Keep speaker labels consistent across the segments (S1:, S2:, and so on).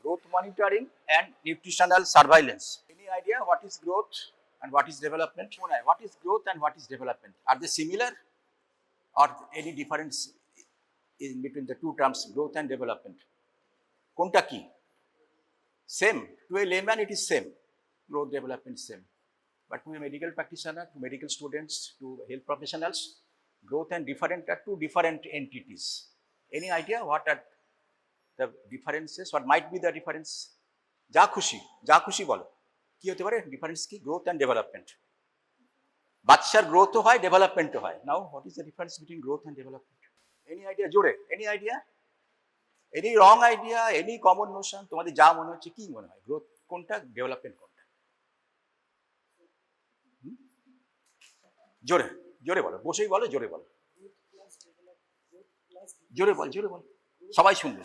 S1: growth monitoring and nutritional surveillance. Any idea what is growth and what is development? What is growth and what is development? Are they similar or any difference in between the two terms, growth and development? Konta ki? Same. To a layman it is same. Growth, development same. But to a medical practitioner, to medical students, to health professionals, growth and different are two different entities. Any idea what are the differences? What might be the difference? যা খুশি বলো কি হতে পারে difference কি growth and development বাচ্চার গ্রোথও হয় ডেভেলপমেন্টও হয় now what is the difference between growth and development any idea জোরে any idea any wrong idea any common notion তোমাদের যা মনে হচ্ছে কি মনে হয় গ্রোথ কোনটা ডেভেলপমেন্ট কোনটা জোরে জোরে বলো বসেই বলো জোরে বলো জোরে বল সবাই শুনবে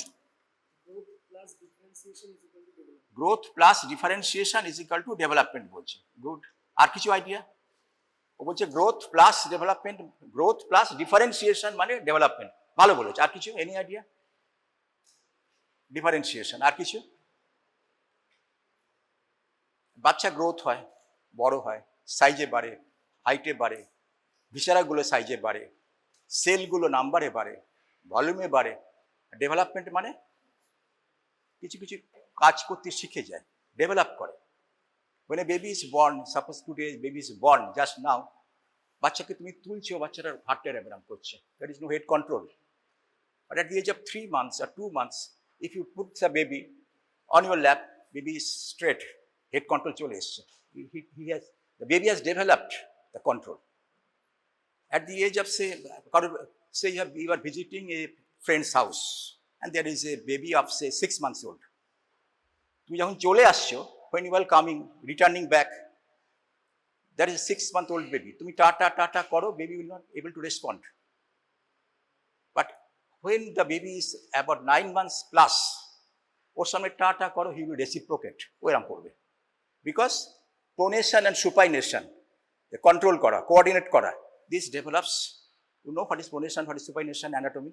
S1: growth plus differentiation is equal to development বলছে গুড আর কিছু আইডিয়া ও বলছে growth plus development growth plus differentiation মানে ডেভেলপমেন্ট ভালো বলেছে আর কিছু এনি আইডিয়া ডিফারেন্সিয়েশন আর কিছু বাচ্চা গ্রোথ হয় বড় হয় সাইজে বাড়ে হাইটে বাড়ে ভিসারাগুলো সাইজে বাড়ে সেলগুলো নাম্বারে বাড়ে ভলিউমে বাড়ে ডেভেলপমেন্ট মানে কিছু কিছু কাজ করতে শিখে যায় ডেভেলপ করে when a baby is born suppose today baby is born just now বাচ্চাকে তুমি তুলছো বাচ্চাটার হার্টের অ্যাবরাম করছে there is no head control but at the age of 3 months or 2 months if you put the baby on your lap baby is straight head control চলে এসছে the baby has developed the control at the age of say you are visiting a friend's house and there is a baby of say 6 months old তুমি যখন চলে আসছো when you are coming returning back there is a 6-month-old baby তুমি tata করো baby will not able to respond but when the baby is about 9 months plus ওর সামনে tata করো he will reciprocate ওইরকম করবে because pronation and supination the control করা coordinate করা this develops you know what is pronation what is supination anatomy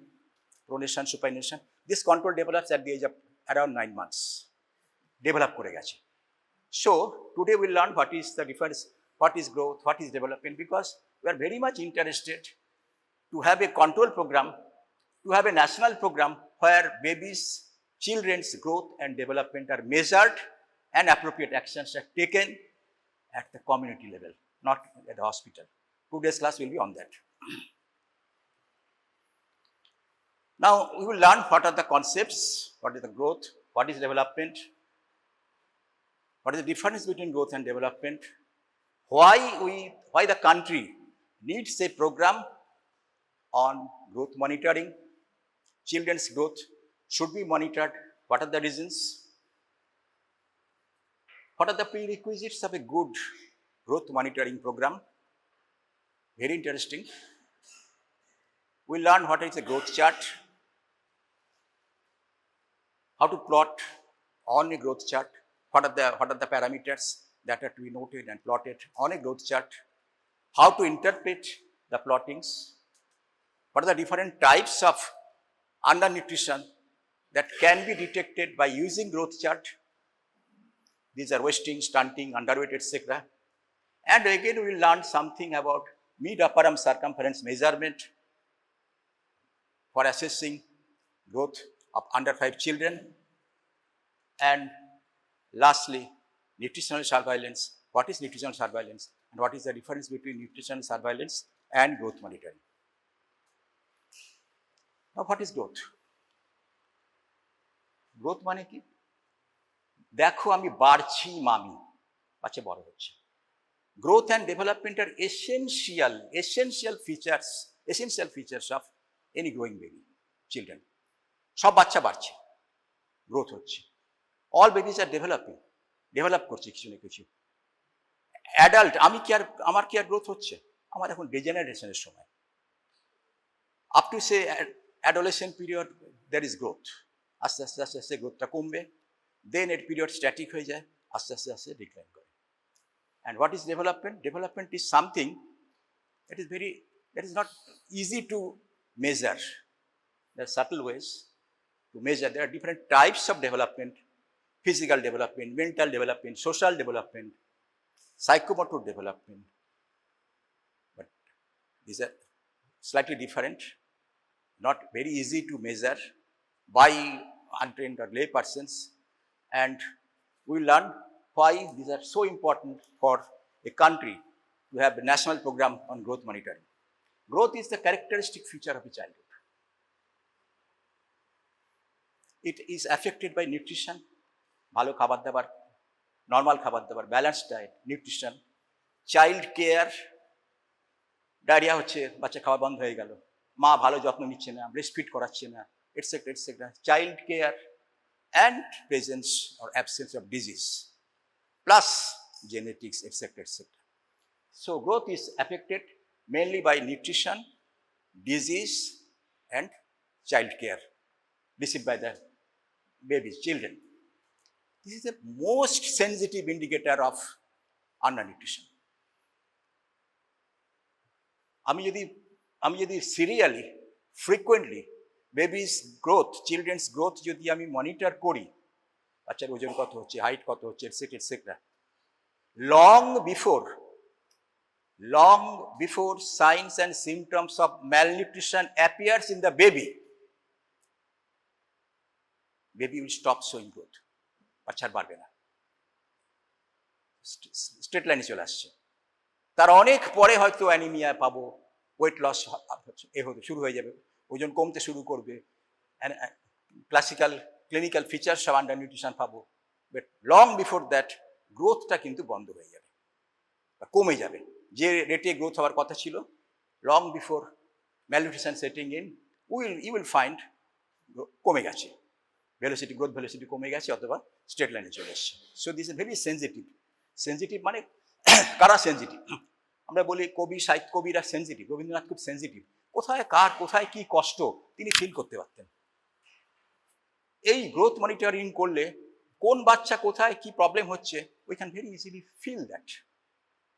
S1: pronation supination this control develops at the age of around 9 months develop করে গেছে so today we learn what is the difference what is growth what is development because we are very much interested to have a control program to have a national program where babies children's growth and development are measured and appropriate actions are taken at the community level not at the hospital today's class will be on that now we will learn what are the concepts what is the growth what is development what is the difference between growth and development why the country needs a program on growth monitoring children's growth should be monitored what are the reasons what are the prerequisites of a good growth monitoring program very interesting we learn what is a growth chart how to plot on a growth chart what are the parameters that are to be noted and plotted on a growth chart how to interpret the plottings what are the different types of undernutrition that can be detected by using growth chart these are wasting stunting underweight etc and again we will learn something about mid upper arm circumference measurement for assessing growth of under 5 children and lastly nutritional surveillance what is nutritional surveillance and what is the difference between nutritional surveillance and growth monitoring now what is growth growth মানে কি দেখো আমি বাড়ছি মামি বাচ্চা বড় হচ্ছে growth and development are essential features of any growing baby children সব বাচ্চা বাড়ছে গ্রোথ হচ্ছে all babies are develop করছে কিছু না কিছু অ্যাডাল্ট আমার কি আর গ্রোথ হচ্ছে আমার এখন ডিজেনারেশনের সময় up to say adolescent period there is growth আস্তে আস্তে গ্রোথটা কমবে দেন এর পিরিয়ড স্ট্যাটিক হয়ে যায় আস্তে আস্তে ডিক্লাইন করে and what is development is something that is not easy to measure there are subtle ways to measure there are different types of development physical development, mental development, social development, psychomotor development. But these are slightly different, not very easy to measure by untrained or lay persons. And we learn why these are so important for a country to have a national program on growth monitoring. Growth is the characteristic feature of a childhood. It is affected by nutrition, ভালো খাবার দাবার, normal খাবার দাবার, balance diet, nutrition, child care, diarrhoea হচ্ছে, বাচ্চা খাওয়া বন্ধ হয়ে গেল, মা ভালো যত্ন নিচ্ছে না, ব্রেস্ট ফিড করাচ্ছে না, etcetera etcetera, child care and presence or absence of disease, plus genetics, etc., etc. So growth is affected mainly by nutrition, disease, and child care received by the babies, children. This is the most sensitive indicator of undernutrition. আমি যদি serially frequently babies growth, children's growth যদি আমি monitor করি, বাচ্চার ওজন কত হচ্ছে, height কত হচ্ছে, etcetera etcetera, long before signs and symptoms of malnutrition appears in the baby will stop showing growth. বাচ্চার বাড়বে না, স্ট্রেট লাইনে চলে আসছে। তার অনেক পরে হয়তো অ্যানিমিয়া পাবো, ওয়েট লস হতে শুরু হয়ে যাবে, ওজন কমতে শুরু করবে, ক্লিনিক্যাল ফিচার্স সব আন্ডার নিউট্রিশন পাবো। বাট লং বিফোর দ্যাট গ্রোথটা কিন্তু বন্ধ হয়ে যাবে বা কমে যাবে, যে রেটে গ্রোথ হওয়ার কথা ছিল। Long before malnutrition setting in you will find কমে গেছে, গ্রোথ ভেলোসিটি কমে গেছে অথবা স্ট্রেট লাইনে চলে এসছে। So this is very sensitive মানে কারা সেন্সিটিভ? আমরা বলি কবিরা সেন্সিটিভ, রবীন্দ্রনাথ খুব সেন্সিটিভ, কোথায় কি কষ্ট তিনি ফিল করতে পারতেন। এই গ্রোথ মনিটরিং করলে কোন বাচ্চা কোথায় কি প্রবলেম হচ্ছে, we can very easily feel that.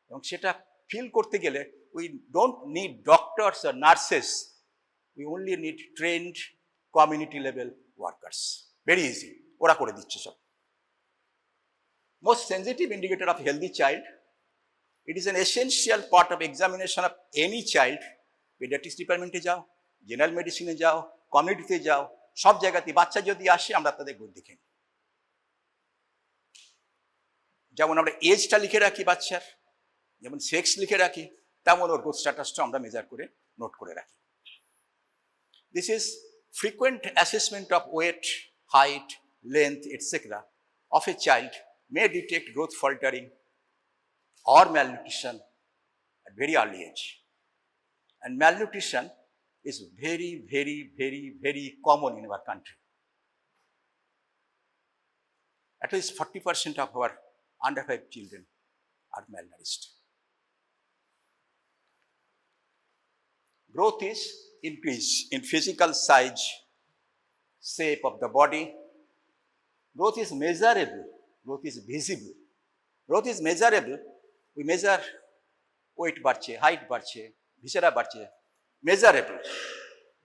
S1: এবং সেটা ফিল করতে গেলে উই ডোন্ট নিড ডক্টরস আর nurses, we only need trained community level workers. Very easy, ওরা করে দিচ্ছে সব। Most sensitive indicator of healthy child, it is an essential part of examination of any child. Paediatrics ডিপার্টমেন্টে যাও, general মেডিসিনে যাও, কমিউনিটিতে যাও, সব জায়গাতে বাচ্চা যদি আসে আমরা তাদের গ্রোথ দেখে নিই। যেমন আমরা এজটা লিখে রাখি বাচ্চার, যেমন সেক্স লিখে রাখি, তেমন ওর গ্রোথ স্ট্যাটাসটা আমরা মেজার করে নোট করে রাখি। This is frequent assessment of weight, height, length etcetera of a child may detect growth faltering or malnutrition at very early age. And malnutrition is very common in our country. At least 40% of our under 5 children are malnourished. Growth is increase in physical size, shape of the body. Growth is measurable, growth is visible. Growth is measurable. We measure weight বাড়ছে, height বাড়ছে, viscera বাড়ছে, measurable,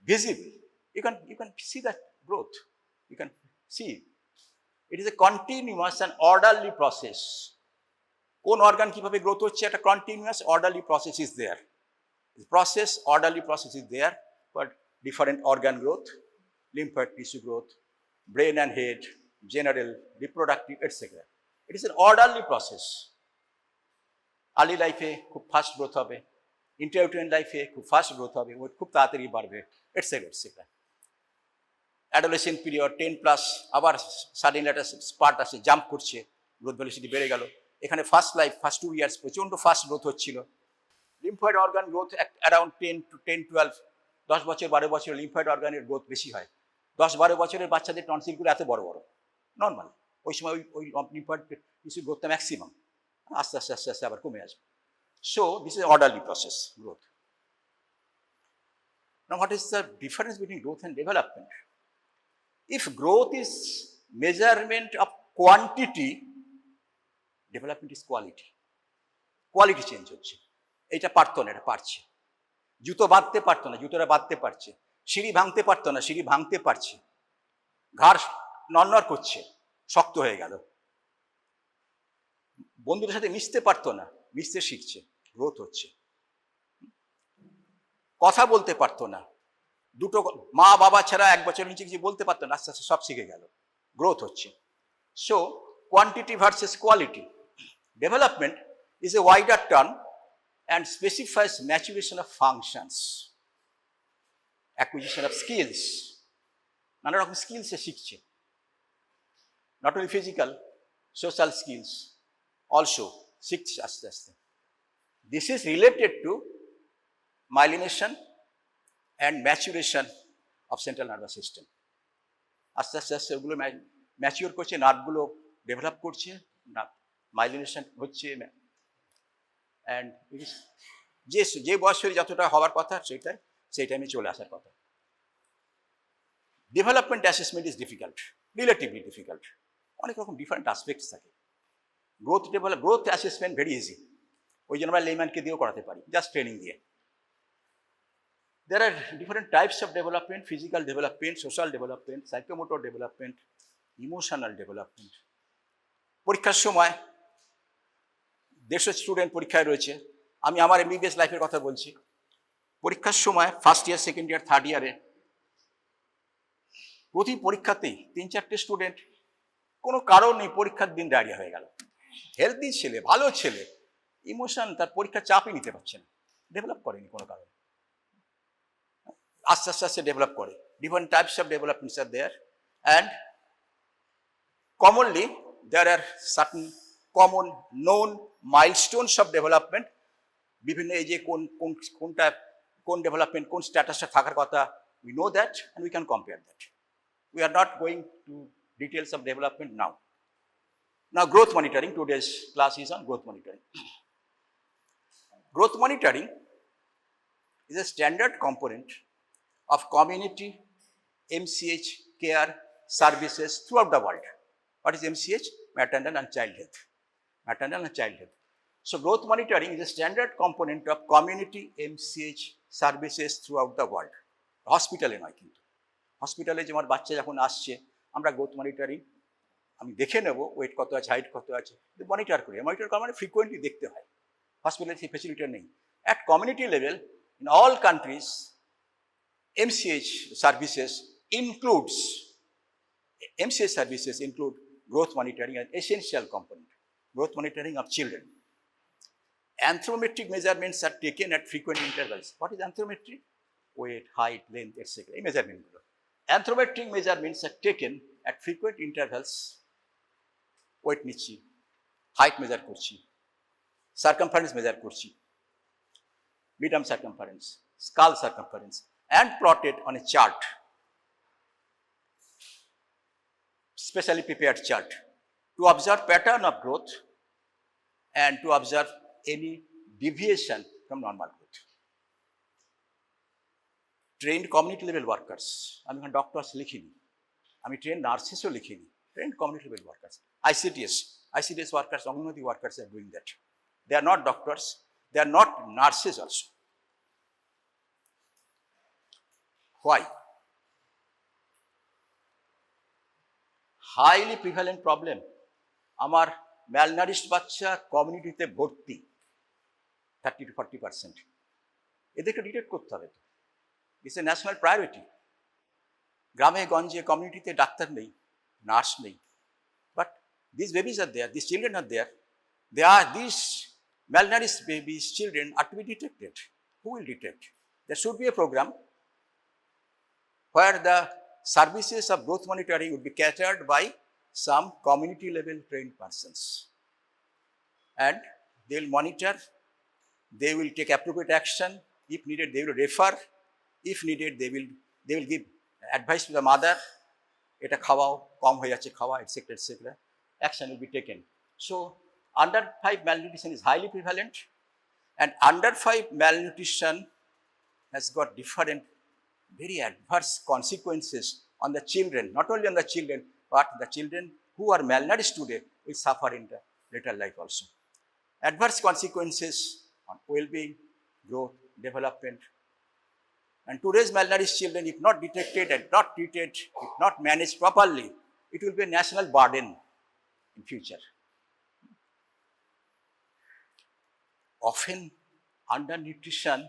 S1: visible. You can see that growth. You can see. It is a continuous and orderly process. কোন organ কিভাবে growth হচ্ছে, একটা continuous orderly process is there. Orderly process is there for different organ growth, lymphatic tissue growth, brain and head, general, reproductive, etc. It is an orderly process. Early লাইফে খুব fast growth হবে, ইন্টারউটেরিন লাইফে খুব fast growth হবে, wait খুব তাড়াতাড়ি বাড়বে, etcetera etcetera. Adolescent period 10+, আবার সাডেনলি একটা স্পার্ট আসে, জাম্প করছে, গ্রোথ ভেলোসিটি বেড়ে গেল। এখানে ফার্স্ট 2 ইয়ার্স প্রচণ্ড ফাস্ট গ্রোথ হচ্ছিল। লিম্ফয়েড অর্গান গ্রোথ অ্যারাউন্ড 10-12, 10 বছর 12 বছর লিম্ফয়েড অর্গানের গ্রোথ বেশি হয়। 10-12 বছরের বাচ্চাদের টনসিলগুলো এত বড় বড়, নর্মাল। ওই সময় ওই লিম্ফয়েড টিস্যুর গ্রোথটা ম্যাক্সিমাম, আস্তে আস্তে আবার কমে আসবে। So this is orderly process, growth. Now what is the difference between growth and development? If growth is measurement of quantity, development is quality. Quality change হচ্ছে, এটা পারতো না, এটা পারছে। জুতো বাঁধতে পারতো না, জুতোটা বাঁধতে পারছে। সিঁড়ি ভাঙতে পারতো না, সিঁড়ি ভাঙতে পারছে। ঘাড় নড়নড় করছে, শক্ত হয়ে গেল, বন্ধুদের সাথে মিশতে পারতো না, মিশতে শিখছে, গ্রোথ হচ্ছে। কথা বলতে পারতো না, দুটো মা বাবা ছাড়া এক বছর নিচে কিছু বলতে পারতো না, আস্তে আস্তে সব শিখে গেল, গ্রোথ হচ্ছে। So quantity versus quality development is a wider term and specifies maturation of functions, acquisition of skills, নানা রকম স্কিলস শিখছে, not only physical, social skills also শিখছে আস্তে আস্তে। This is related to myelination and maturation of central nervous system. আস্তে আস্তে আস্তে ওগুলো ম্যাচিওর করছে, নার্ভগুলো ডেভেলপ করছে, মাইলিনেশন হচ্ছে, অ্যান্ড যে বয়সের যতটা হওয়ার কথা সেই টাইমে চলে আসার কথা। Development assessment is difficult, relatively difficult, অনেক রকম ডিফারেন্ট অ্যাসপেক্টস থাকে। গ্রোথ অ্যাসেসমেন্ট ভেরি ইজি, ওই জন্য আমরা লেম্যানকে দিয়েও করাতে পারি, জাস্ট ট্রেনিং দিয়ে। There are different types of development: physical development, social development, psychomotor development, emotional development. পরীক্ষার সময় 150 স্টুডেন্ট পরীক্ষায় রয়েছে, আমি আমার এমবিবিএস লাইফের কথা বলছি। পরীক্ষার সময় first year, second year, third ইয়ারে প্রতি পরীক্ষাতেই 3-4টে স্টুডেন্ট কোনো কারণ নেই পরীক্ষার দিন ডায়রিয়া হয়ে গেল। হেলদি ছেলে, ভালো ছেলে, ইমোশন, তার পরীক্ষার চাপই নিতে পারছে না, ডেভেলপ করেনি কোনো কারণে। আস্তে আস্তে আস্তে ডেভেলপ করে। Different types of developments are there, and commonly there are certain common known milestones of development. বিভিন্ন এই যে কোন ডেভেলপমেন্ট কোন স্ট্যাটাসটা থাকার কথা, we know that and we can compare that. We are not going to details of development now. Now growth monitoring, today's class is on growth monitoring. Growth monitoring is a standard component of community MCH care services throughout the world. What is MCH? Maternal and child health. Maternal and child health. So growth monitoring is a standard component of community MCH services throughout the world. হসপিটালে নয়, কিন্তু হসপিটালে যে আমার বাচ্চা যখন আসছে আমরা গ্রোথ মনিটরিং, আমি দেখে নেব ওয়েট কত আছে, হাইট কত আছে, মনিটর করি। মনিটর করা মানে ফ্রিকোয়েন্টলি দেখতে হয়। হসপিটালে সেই ফেসিলিটি নেই। At community level in all countries MCH services include growth monitoring as essential component. Growth monitoring of children. Anthropometric measurements are taken at frequent intervals. What is anthropometry? Weight, height, length, etc. এই মেজারমেন্টগুলো। Anthropometric measurements are taken at frequent intervals. Weight নিচ্ছি, height measure করছি, circumference measure করছি, mid arm circumference, skull circumference, and plotted on a chart, specially prepared chart, to observe pattern of growth and to observe any deviation from normal growth. Trained community level workers, আমি এখানে doctors লিখিনি, আমি train নার্সেসও লিখিনি, trained community level workers, ICDS workers, Anganwadi workers are doing that. They are not doctors, they are not nurses also. Why? Highly prevalent problem. আমার malnourished বাচ্চা কমিউনিটিতে ভর্তি 30 to 40%. এদেরকে ডিটেক্ট করতে হবে তো। It's a national priority. গ্রামে গঞ্জে কমিউনিটিতে ডাক্তার নেই, নার্স নেই, but this babies are there, this children are there, this malnourished babies, children are to be detected. Who will detect? There should be a program where the services of growth monitoring would be catered by some community level trained persons, and they will monitor, they will take appropriate action. If needed, they will refer. If needed, they will give advice to the mother, eta khawao, kom hoye jaচ্ছে খাওয়া, etc. etc. Action will be taken. So under 5 malnutrition is highly prevalent, and under 5 malnutrition has got different very adverse consequences on the children, not only on the children, but the children who are malnourished today will suffer in the later life also. Adverse consequences on well-being, growth, development. And today's malnourished children, if not detected and not treated, if not managed properly, it will be a national burden in future. Often undernutrition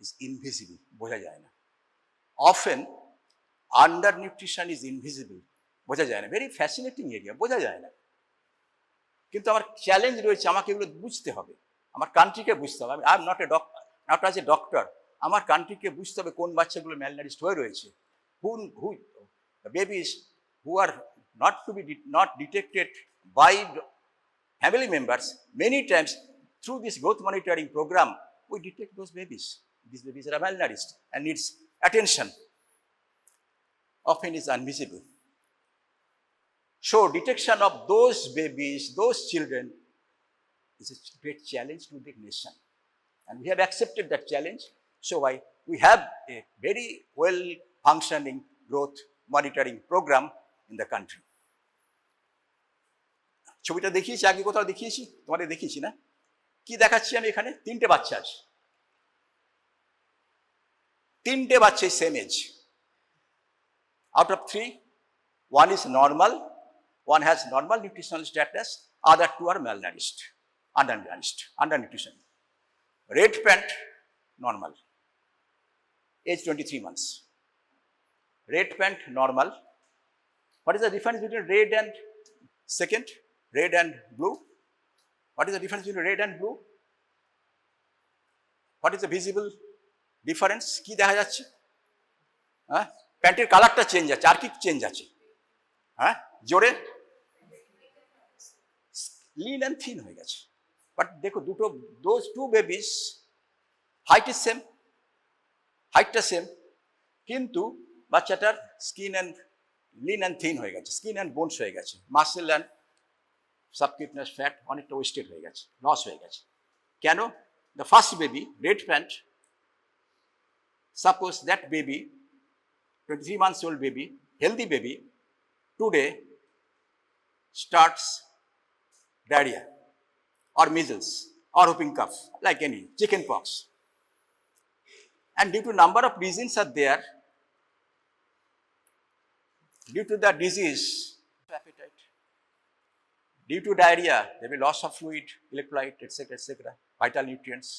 S1: is invisible, বোঝা যায় না। Often undernutrition is invisible, বোঝা যায় না। Very fascinating area, বোঝা যায় না। কিন্তু আমার চ্যালেঞ্জ রয়েছে, আমাকে এগুলো বুঝতে হবে, আমার কান্ট্রিকে বুঝতে হবে। I am not a doctor, not as a doctor, আমার কান্ট্রিকে বুঝতে হবে কোন বাচ্চাগুলো ম্যালনারিশড হয়ে রয়েছে, who babies who are not detected by family members. Many times through this growth monitoring program, we detect those babies. These babies are malnourished and needs attention. Often is invisible. So detection of those babies, those children, is a great challenge to the nation. And we have accepted that challenge. So we have a very well functioning growth monitoring program in the country. ছবিটা দেখিয়েছি, আগে কোথাও দেখিয়েছি, তোমাদের দেখিয়েছি না? কি দেখাচ্ছি আমি এখানে? তিনটে বাচ্চা আছে, তিনটে বাচ্চা same age. Out of 3, 1 is normal, 1 has normal nutritional status, other 2 are malnourished, undernutrition. Red pant, normal, age 23 months. Red pant, normal. What is the difference between red and second? Red and blue? What is the difference between red and blue? What is the visible difference? কি দেখা যাচ্ছে? হ্যাঁ, প্যান্টের কালারটা change আছে, আর কি change আছে? হ্যাঁ, জোরে লিন অ্যান্ড থিন হয়ে গেছে। বাট দেখো দুটো, those two babies height is same, হাইটটা সেম, কিন্তু বাচ্চাটার skin and lean and thin হয়ে গেছে, স্কিন অ্যান্ড বোনস হয়ে গেছে, মাসেল অ্যান্ড সাবকিউটেনিয়াস ফ্যাট অনেকটা ওয়েস্টেড হয়ে গেছে, লস হয়ে গেছে। কেন? The first baby, red pant, suppose that baby, 23 months old baby, healthy baby, today starts diarrhea or measles or whooping cough, like any chicken pox. And due to number of reasons are there, due to the disease, appetite, due to diarrhea, there will be loss of fluid, electrolyte, etc., vital nutrients.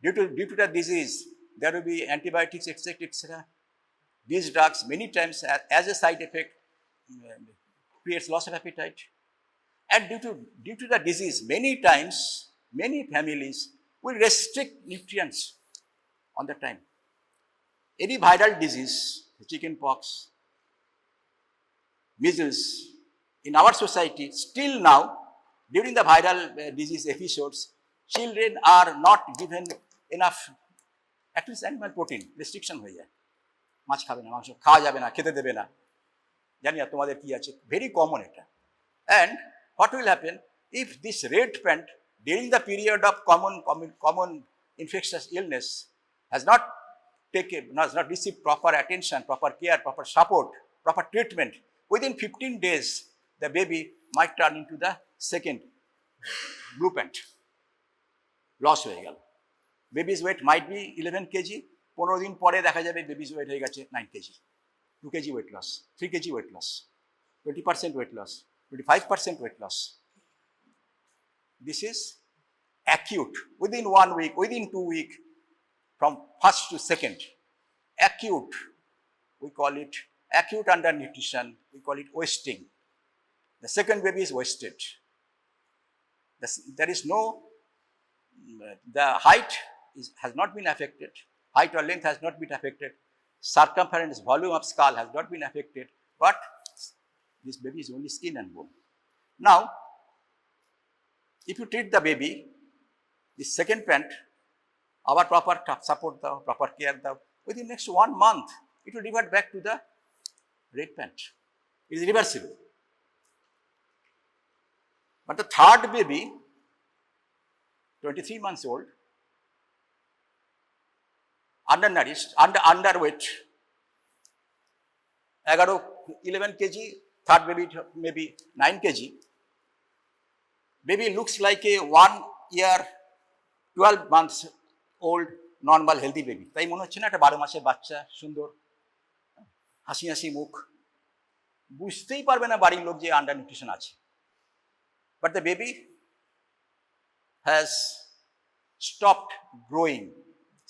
S1: Due to the disease, there will be antibiotics, etc. These drugs many times as a side effect creates loss of appetite. And due to the disease, many times, many families will restrict nutrients on the time. Any viral disease, chicken pox, measles, in our society, still now, during the viral disease episodes, children are not given enough, at least animal protein, restriction হয়ে যায়। মাছ খাবে না, মাংস খাওয়া যাবে না, খেতে দেবে না, জানি না তোমাদের কি আছে, ভেরি কমন এটা। And what will happen if this red pant during the period of common infectious illness has not received proper attention, proper care, proper support, proper treatment, within 15 days the baby might turn into the second blue pant, loss হয়ে গেল। Baby's weight might be 11 kg, 15 দিন পরে দেখা যাবে babies wait হয়ে গেছে 9 KG, 2 KG weight loss, 3 KG weight loss, 20% weight loss, 25% weight loss. This is acute, within 1 week, within 2 weeks, from first to second. Acute, we call it acute undernutrition, we call it wasting. The second baby is wasted. There is no, the height has not been affected, height or length has not been affected, circumference, volume of skull has not been affected, but this baby is only skin and bone. Now, if you treat the baby, the second pant, our proper support, the proper care, within next 1 month, it will revert back to the red pant. It is reversible. But the third baby, 23 months old, undernourished, underweight, 11 kg, third baby maybe 9 kg. Baby looks like a 1 year, 12 months old, normal, healthy baby. তাই মনে হচ্ছে না একটা 12 মাসের বাচ্চা, সুন্দর, হাসি হাসি মুখ। বুঝতেই পারবে না বাড়ির লোক যে আন্ডার নিউট্রিশন আছে, but the baby has stopped growing,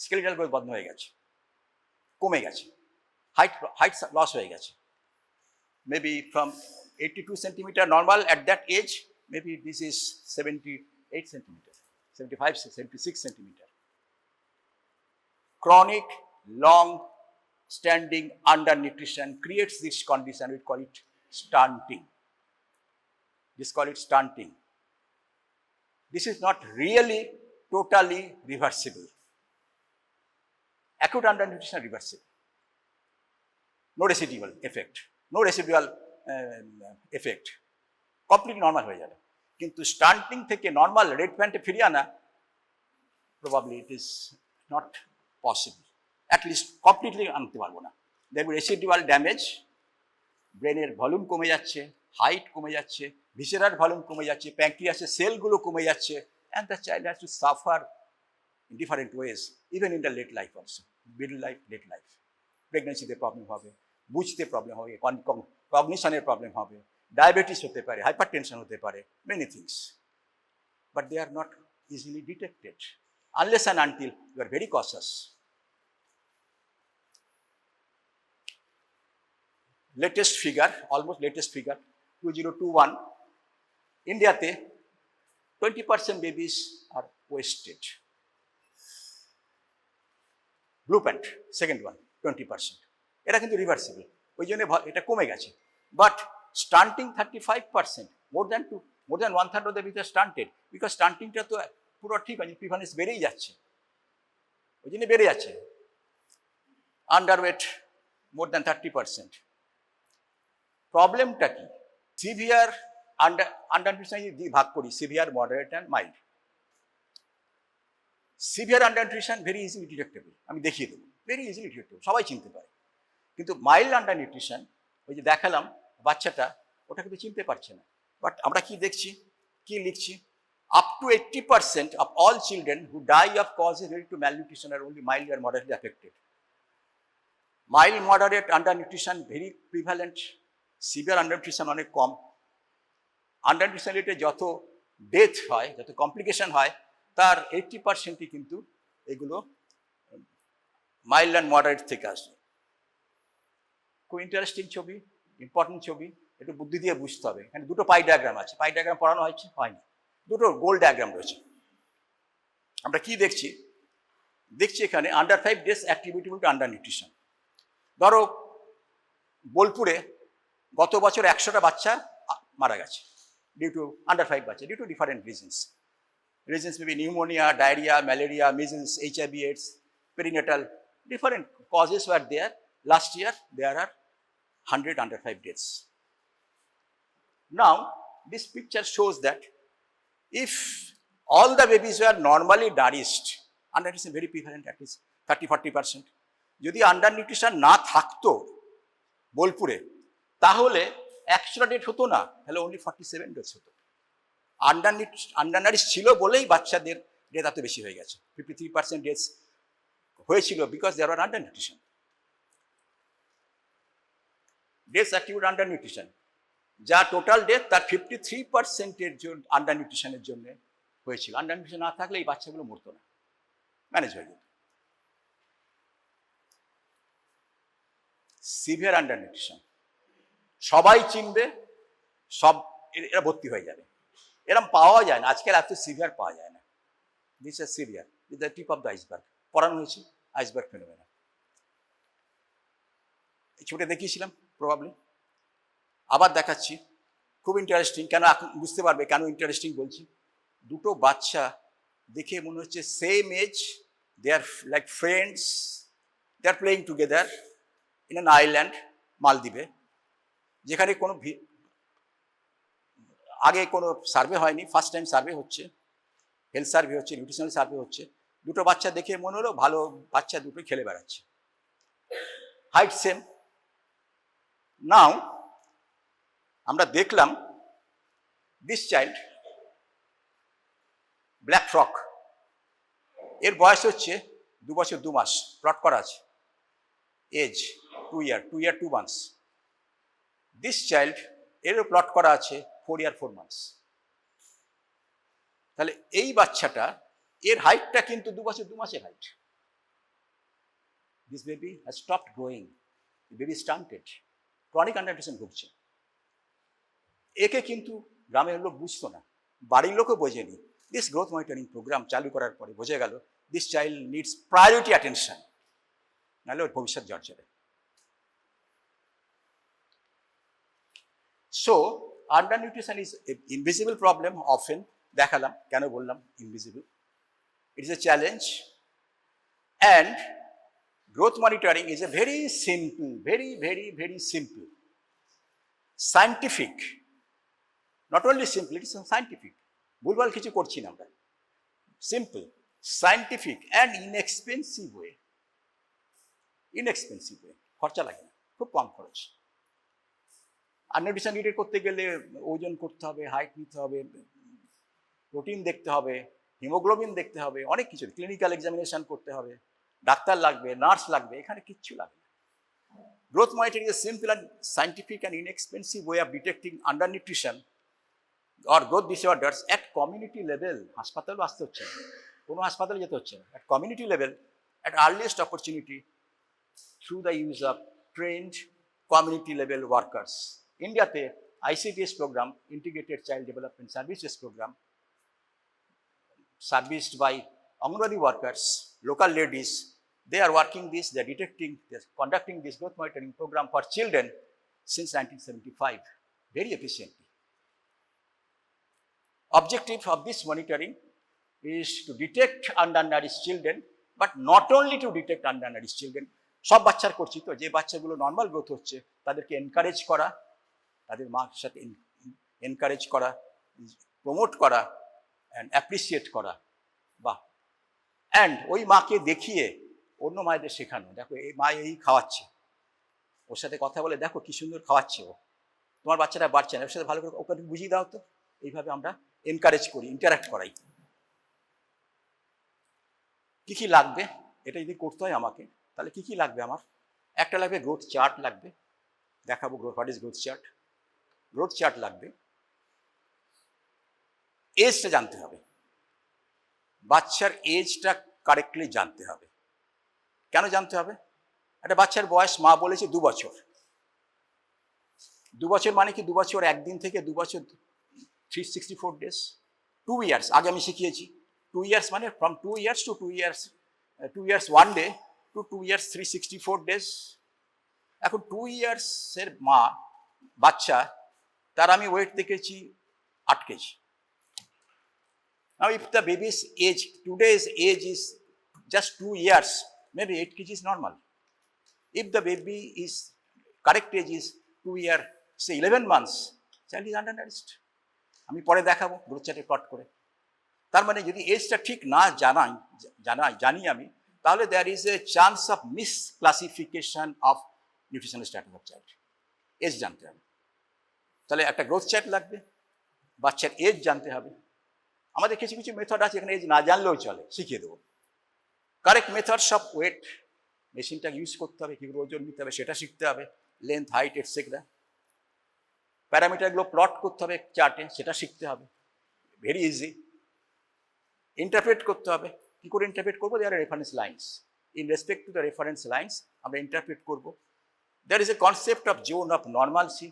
S1: skeletal growth বন্ধ হয়ে গেছে, কমে গেছে, হাইট লস হয়ে গেছে, maybe from 82 centimeter normal at that age, maybe this is 78 centimeter, 75, 76 centimeter. Chronic, long standing undernutrition creates this condition. We call it stunting. This call it stunting. This is not really totally reversible. Acute undernutrition is reversible. No residual effect. No residual effect. Completely normal হয়ে যাবে। কিন্তু স্টান্টিং থেকে normal red প্যান্টে ফিরিয়ে আনা probably it is not possible. At least completely আনতে পারবো না। There will be residual damage. ব্রেনের ভলিউম কমে যাচ্ছে, হাইট কমে যাচ্ছে, ভিসেরার ভলিউম কমে যাচ্ছে, প্যাঙ্ক্রিয়াসের সেলগুলো কমে যাচ্ছে, and the child has to suffer in different ways, even in the late life also, middle life, late life. প্রেগনেন্সিতে প্রবলেম হবে, বুঝতে প্রবলেম হবে, কগনিশনের প্রবলেম হবে, ডায়াবেটিস হতে পারে, হাইপারটেনশন হতে পারে, many things, but they are not easily detected unless and until you are very cautious. Latest figure, almost latest figure 2021, ইন্ডিয়াতে 20% babies are wasted. Blue pant second one 20%, এটা কিন্তু reversible, ওই জন্য এটা কমে গেছে। But stunting 35%, more than 1/3 of the babies are stunted, because স্টান্টিংটা তো পুরো ঠিক আছে, প্রিভালেন্স বেড়েই যাচ্ছে, ওই জন্য বেড়ে যাচ্ছে। Underweight more than 30%। প্রবলেমটা কি? সিভিয়ার আন্ডারনিউট্রিশন ভাগ করি severe, moderate and mild. Severe undernutrition very easily detectable, আমি দেখিয়ে দেবো, ভেরি ইজিলি ডিটেক্টেবল, সবাই চিনতে পারে। কিন্তু মাইল্ড আন্ডারনিউট্রিশন, ওই যে দেখালাম বাচ্চাটা, ওটা কিন্তু চিনতে পারছে না। বাট আমরা কি দেখছি, কি লিখছি, up to 80% of all children who die of causes related to malnutrition are only mildly or moderately affected. Mild, moderate undernutrition very prevalent, severe undernutrition অনেক কম। আন্ডারনিউট্রিশন রিলেটেড যত ডেথ হয়, যত কমপ্লিকেশন হয়, তার 80%ই কিন্তু এগুলো মাইল্ড অ্যান্ড মডারেট থেকে আসে। খুব ইন্টারেস্টিং ছবি, ইম্পর্টেন্ট ছবি, একটু বুদ্ধি দিয়ে বুঝতে হবে। এখানে দুটো পাই ডায়াগ্রাম আছে, পাই ডায়াগ্রাম পড়ানো হয়েছে, হয়নি, দুটো গোল ডায়াগ্রাম রয়েছে। আমরা কি দেখছি, এখানে under 5 days attributable to under nutrition. ধরো বোলপুরে গত বছর 100টা বাচ্চা মারা গেছে ডিউ টু আন্ডার 5 বাচ্চা, due to different reasons maybe pneumonia, diarrhoea, malaria, measles, HIV, AIDS, perinatal, different causes were there. Last year there are 100 under 5 deaths. Now this picture shows that if all the babies were normally nourished, undernutrition very prevalent, at least 30-40%. যদি under nutrition না থাকতো বোলপুরে, তাহলে 100টা death হতো না, তাহলে only 47 death হতো। আন্ডারনারিশ ছিল বলেই বাচ্চাদের ডেথ এত বেশি হয়ে গেছে। 53% ডেথ হয়েছিল because there are under nutrition. Death attribute under nutrition, যা টোটাল ডেথ তার 53%-এর জন্য আন্ডার নিউট্রিশনের জন্য হয়েছিল। আন্ডার নিউট্রিশন না থাকলে এই বাচ্চাগুলো মরতো না, ম্যানেজ হয়ে যেত। সিভিয়ার আন্ডার নিউট্রিশন সবাই চিনবে, সব এরা ভর্তি হয়ে যাবে, এরকম পাওয়া যায় না আজকাল, এত সিভিয়ার পাওয়া যায় না। This is severe, this the tip of the iceberg, পড়ানো হয়েছে আইসবার্গ ফেনোমেনা। এই ছবিটা দেখিয়েছিলাম প্রবাবলি, আবার দেখাচ্ছি, খুব ইন্টারেস্টিং। কেন বুঝতে পারবে কেন ইন্টারেস্টিং বলছি। দুটো বাচ্চা দেখে মনে হচ্ছে same age, they are like friends, they are playing together in an island, মালদ্বীপে, যেখানে কোনো আগে কোনো সার্ভে হয়নি, ফার্স্ট টাইম সার্ভে হচ্ছে, হেলথ সার্ভে হচ্ছে, নিউট্রিশনাল সার্ভে হচ্ছে। দুটো বাচ্চা দেখে মনে হলো ভালো বাচ্চা, দুটো খেলে বেড়াচ্ছে, হাইট সেম। নাও আমরা দেখলাম দিস চাইল্ড, ব্ল্যাক ফ্রক, এর বয়স হচ্ছে 2 বছর 2 মাস, প্লট করা আছে, age 2 year 2 months, this child এরও প্লট করা আছে 4 year 4 months। তাহলে এই বাচ্চাটা এর হাইটটা কিন্তু 2 বছর 2 মাসের হাইট। This baby has stopped growing, baby stunted, chronic undernutrition ভুগছে। একে কিন্তু গ্রামের লোক বুঝতো না, বাড়ির লোকও বোঝেনি। দিস গ্রোথ মনিটরিং প্রোগ্রাম চালু করার পরে বোঝা গেল this child needs priority attention, নাহলে ওর ভবিষ্যৎ জর্জরে। So under nutrition is invisible problem often. দেখালাম কেন বললাম invisible. It is a challenge and growth monitoring is a very simple, very simple, scientific, not only simple, it is scientific, ভুলভাল কিছু করছি না আমরা, simple, scientific and inexpensive way. Inexpensive way, খরচা লাগে না, খুব কম খরচ। আন্ডারনিউট্রিশন ডিটেক্ট করতে গেলে ওজন করতে হবে, হাইট নিতে হবে, প্রোটিন দেখতে হবে, হিমোগ্লোবিন দেখতে হবে, অনেক কিছু, ক্লিনিক্যাল এক্সামিনেশন করতে হবে, ডাক্তার লাগবে, নার্স লাগবে, এখানে কিচ্ছু লাগবে না। Growth monitoring is simple and scientific and inexpensive way of detecting under nutrition or growth disorders at community level. হাসপাতালও আসতে হচ্ছে না, কোনো হাসপাতালে যেতে হচ্ছে না, at community level, at earliest opportunity through the use of trained community level workers. ইন্ডিয়াতে ICDS program, integrated child development services program, serviced by Anganwadi workers, local ladies. They are working this, they are detecting, they are conducting this growth monitoring program for children since 1975, very efficiently. Objective of this monitoring is to detect undernourished children, but not only to detect undernourished children, সব বাচ্চার করছি তো, যে বাচ্চাগুলো normal growth হচ্ছে তাদেরকে encourage করা, তাদের মার সাথে এনকারেজ করা, প্রমোট করা অ্যান্ড অ্যাপ্রিসিয়েট করা, বাহ, অ্যান্ড ওই মাকে দেখিয়ে অন্য মায়েদের শেখানো, দেখো এই মা এই খাওয়াচ্ছে, ওর সাথে কথা বলে দেখো কি সুন্দর খাওয়াচ্ছে ও, তোমার বাচ্চাটা বাড়ছে না, ওর সাথে ভালো করে ওকে বুঝিয়ে দাও তো। এইভাবে আমরা এনকারেজ করি, ইন্টারাক্ট করাই। কী কী লাগবে এটা যদি করতে হয় আমাকে, তাহলে কী কী লাগবে আমার? একটা লাগবে গ্রোথ চার্ট লাগবে, দেখাবো what is growth chart. Growth chart লাগবে। এজটা জানতে হবে, বাচ্চার এজটা কারেক্টলি জানতে হবে। কেন জানতে হবে? একটা বাচ্চার বয়স মা বলেছে 2 বছর। 2 বছর মানে কি? 2 বছর একদিন থেকে 2 বছর 364 ডেজ, 2 ইয়ার্স। আগে আমি শিখিয়েছি 2 ইয়ার্স মানে from 2 years to 2 years, 2 years 1 day to 2 years 364 days. এখন 2 ইয়ার্সের মা বাচ্চা, তার আমি ওয়েট দেখেছি 8 KG. Now, if the baby's age, today's age is just 2 years, maybe 8 kg is normal. If the baby is, correct age is 2 year, say 11 months, child is undernourished. আমি পরে দেখাবো growth চার্টে প্লট করে। তার মানে যদি এজটা ঠিক না জানি আমি, তাহলে there is a chance of misclassification of nutritional status of child. Age জানতে হবে। তাহলে একটা গ্রোথ চার্ট লাগবে, বাচ্চার এজ জানতে হবে। আমাদের কিছু কিছু মেথড আছে, এখানে এজ না জানলেও চলে, শিখিয়ে দেবো। কারেক্ট মেথডস অফ ওয়েট, মেশিনটা ইউজ করতে হবে, কী করে ওজন নিতে হবে সেটা শিখতে হবে, লেন্থ, হাইট, এটসেট্রা। প্যারামিটারগুলো প্লট করতে হবে চার্টে, সেটা শিখতে হবে, ভেরি ইজি। ইন্টারপ্রেট করতে হবে, কী করে ইন্টারপ্রেট করবো? There are reference lines, in respect to the reference lines আমরা ইন্টারপ্রেট করবো। There is a concept of zone of normalcy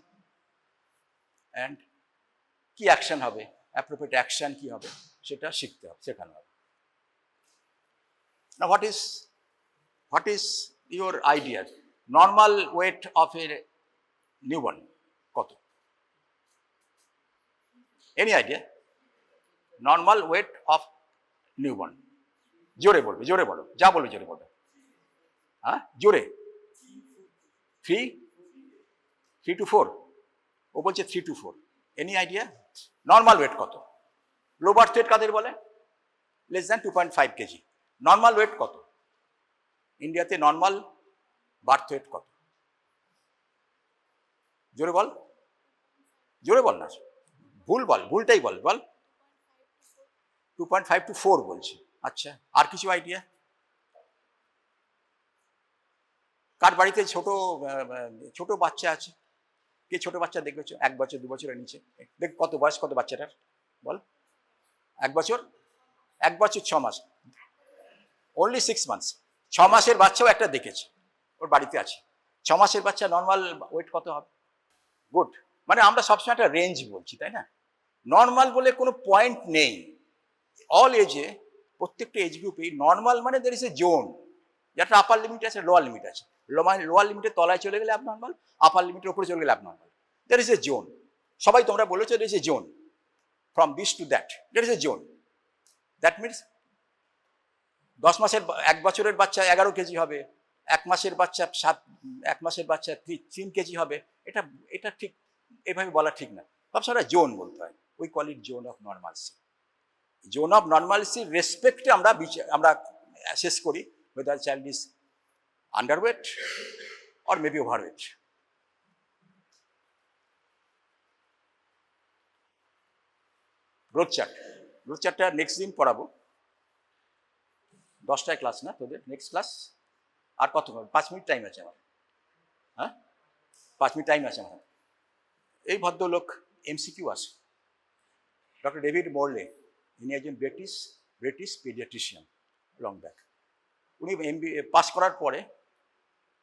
S1: and কি অ্যাকশন হবে, অ্যাপ্রোপ্রিয়েট অ্যাকশন কি হবে সেটা শিখতে হবে, শেখানো হবে। Now what is your idea? Normal weight of a newborn কত? Any idea? Normal weight of newborn, জোরে বলবে, জোরে বলো, যা বলবে জোরে বলো। হ্যাঁ, জোরে। 3 to 4, ও বলছে 3 to 4। Any idea? Normal wait কত? লো বার্থ ওয়েট কাদের বলে? Less than 2.5 KG. Normal wait কত ইন্ডিয়াতে? নর্মাল বার্থ ওয়েট কত? জোরে বল, জোরে বল না, ভুল বল, ভুলটাই বল, বল। 2.5 to 4 বলছে। আচ্ছা, আর কিছু আইডিয়া? কার বাড়িতে ছোট বাচ্চা আছে? কে ছোট বাচ্চা দেখেছো 1 বছর 2 বছরের নিচে? দেখ কত বয়স, কত বাচ্চাটার বল? 1 বছর, 1 বছর 6 মাস, অনলি 6 মান্থস। 6 মাসের বাচ্চাও একটা দেখেছে, ওর বাড়িতে আছে। 6 মাসের বাচ্চা নর্মাল ওয়েট কত হবে? গুড। মানে আমরা সবসময় একটা রেঞ্জ বলছি, তাই না? নর্মাল বলে কোনো পয়েন্ট নেই। অল এজে, প্রত্যেকটা এজ গ্রুপেই নর্মাল মানে দের ইজ এ জোন, যেটা আপার লিমিট আছে, লোয়ার লিমিট আছে। লোয়ার লিমিটের তলায় চলে গেলে অ্যাবনর্মাল, আপার লিমিটের উপরে চলে গেলে abnormal. There is a zone. সবাই তোমরা বলেছো there is a zone, from this to that, there is a zone. That means 10 মাসের 1 বছরের বাচ্চা 11 কেজি হবে, 1 মাসের বাচ্চা 1 মাসের বাচ্চা 3 কেজি হবে। এটা এটা ঠিক এভাবে বলা ঠিক না, সবসময় জোন বলতে হয়। We call it zone of normalcy. Zone of normalcy রেসপেক্টে আমরা অ্যাসেস করি whether child is underweight or maybe overweight. Growth চার্টটা নেক্সট দিন পড়াবো। 10টায় ক্লাস না তোদের? নেক্সট ক্লাস আর কত? 5 মিনিট টাইম আছে আমার। হ্যাঁ, 5 মিনিট টাইম আছে আমার। এই ভদ্রলোক এমসিকিউ আসে, ডক্টর ডেভিড মোরলে, ইনি একজন ব্রিটিশ পেডিয়াট্রিশিয়ান, লং ব্যাক। উনি MBA পাস করার পরে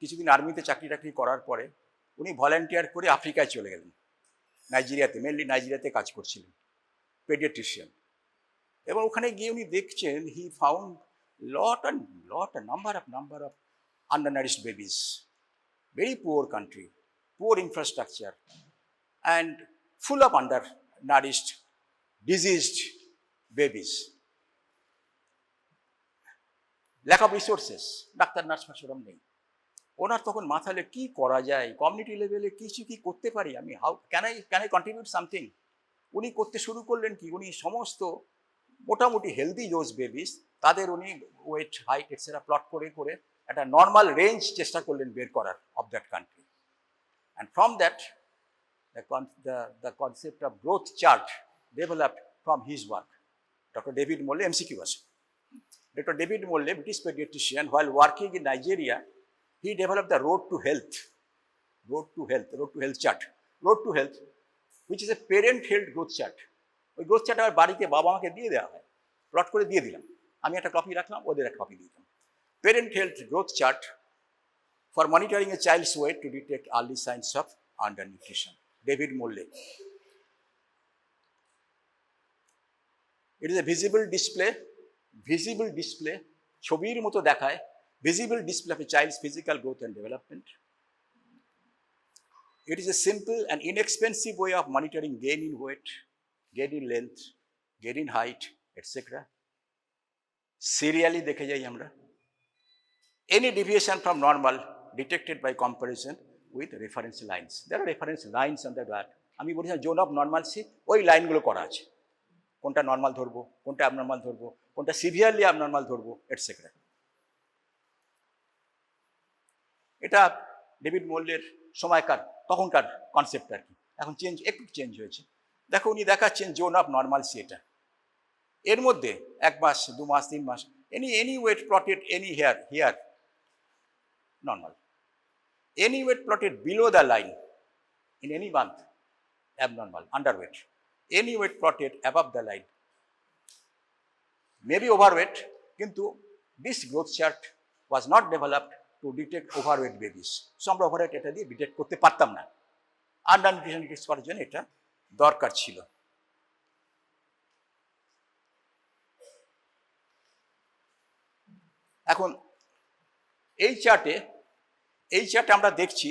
S1: কিছুদিন আর্মিতে চাকরি টাকরি করার পরে উনি ভলেন্টিয়ার করে আফ্রিকায় চলে গেলেন, নাইজেরিয়াতে, মেনলি নাইজেরিয়াতে কাজ করছিলেন, পেডিয়াট্রিশিয়ান। এবং ওখানে গিয়ে উনি দেখছেন, he found number of undernourished babies, very poor country, poor infrastructure, and full of undernourished, diseased babies. Lack of resources, ডাক্তার নার্স সেরকম নেই। ওনার তখন মাথায় কি করা যায়, কমিউনিটি লেভেলে কিছু কি করতে পারি আমি, how can I contribute something. উনি করতে শুরু করলেন কি, উনি সমস্ত মোটামুটি হেলদি দোজ বেবিস, তাদের উনি ওয়েট, হাইট এটসেট্রা প্লট করে করে একটা নর্মাল রেঞ্জ চেষ্টা করলেন বের করার of that country. And from that the concept of growth chart developed from his work. Dr. David Molle, MCQ was. Dr. David Molle, British pediatrician, while working in Nigeria, he developed the road to health chart. Road to health, which is a parent health growth chart. ওই growth chart আমার বাড়িতে বাবা মাকে দিয়ে দেওয়া হয়, plot করে দিয়ে দিলাম, আমি একটা কপি রাখলাম, ওদের একটা কপি দিলাম। Parent health growth chart for monitoring a child's weight to detect early signs of under nutrition, David Morley. It is a visible display, ছবির মতো দেখায়, visible display of a child's physical growth and development. It is a simple and inexpensive way of monitoring gain in weight, gain in length, gain in height, etc. Serially দেখে যাই আমরা। Any deviation from normal detected by comparison with reference lines. There are reference lines on the graph. আমি বলি zone of normalcy, ওই লাইনগুলো করা আছে, কোনটা নর্মাল ধরবো, কোনটা অ্যাবনর্মাল ধরবো, কোনটা সিভিয়ারলি অ্যাবনর্মাল ধরবো, এটসেট্রা। এটা ডেভিড মোল্লের সময়কার, তখনকার কনসেপ্ট আর কি। এখন একটু চেঞ্জ হয়েছে। দেখো উনি দেখাচ্ছেন জোন অফ নর্মালসি এটা। এর মধ্যে 1 মাস, 2 মাস, 3 মাস, any weight plotted any here normal, any weight plotted below the line in any month abnormal, underweight, any weight plotted above the line maybe overweight, কিন্তু this growth chart was not developed to detect overweight babies. So আমরা overweight এটা দিয়ে detect করতে পারতাম না, under nutrition detect করার জন্য এটা দরকার ছিল। এখন এই চার্টে আমরা দেখছি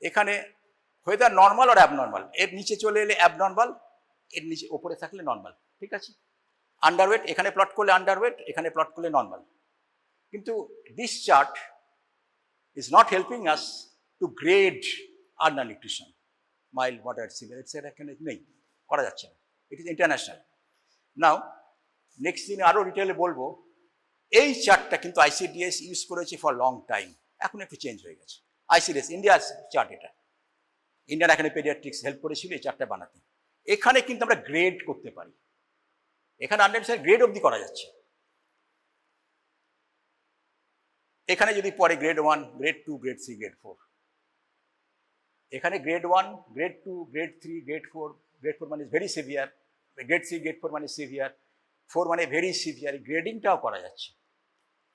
S1: এখানে whether নর্মাল আর অ্যাবনর্মাল, এর নিচে চলে এলে অ্যাবনর্মাল, এর নিচে ওপরে থাকলে নর্মাল, ঠিক আছে। আন্ডারওয়েট এখানে প্লট করলে আন্ডারওয়েট, এখানে প্লট করলে নর্মাল। কিন্তু this chart is not helping us to grade under nutrition, mild, moderate, severe etcetera এখানে নেই, করা যাচ্ছে না। It is international. Now next দিনে আরও ডিটেলে বলবো। এই চার্টটা কিন্তু ICDS ইউজ করেছে ফর লং টাইম, এখন একটু চেঞ্জ হয়ে গেছে। ICDS ইন্ডিয়ার চার্ট, এটা ইন্ডিয়ান এখানে পেডিয়াট্রিক্স হেল্প করেছিল এই চার্টটা বানাতে। এখানে কিন্তু আমরা গ্রেড করতে পারি, এখানে 100% গ্রেড অবধি করা যাচ্ছে। এখানে যদি পরে গ্রেড 1, গ্রেড 2, গ্রেড 3, গ্রেড 4, এখানে গ্রেড 1, গ্রেড 2, গ্রেড 3, গ্রেড 4 মানে ভেরি সিভিয়ার, গ্রেড 3, গ্রেড 4 মানে সিভিয়ার, 4 মানে ভেরি সিভিয়ার, গ্রেডিংটাও করা যাচ্ছে।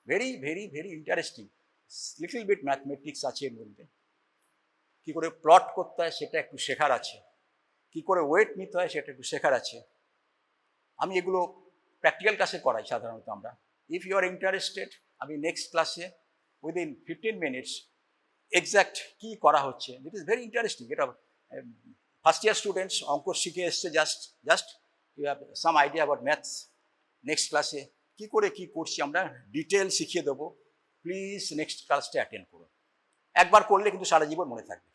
S1: Very very very interesting. Little bit mathematics আছে এর মধ্যে। কী করে প্লট করতে হয় সেটা একটু শেখার আছে, কী করে ওয়েট নিতে হয় সেটা একটু শেখার আছে। আমি এগুলো প্র্যাকটিক্যাল ক্লাসে করাই সাধারণত আমরা। ইফ ইউ আর ইন্টারেস্টেড, আমি নেক্সট ক্লাসে উইদিন 15 মিনিটস এক্স্যাক্ট কী করা হচ্ছে, ইট ইজ ভেরি ইন্টারেস্টিং। এটা ফার্স্ট ইয়ার স্টুডেন্টস অঙ্ক শিখে এসছে, just you have some idea about maths. Next ক্লাসে কী করে কী করছি আমরা ডিটেল শিখিয়ে দেবো। প্লিজ নেক্সট ক্লাসটা অ্যাটেন্ড করুন। একবার করলে কিন্তু সারা জীবন মনে থাকবে।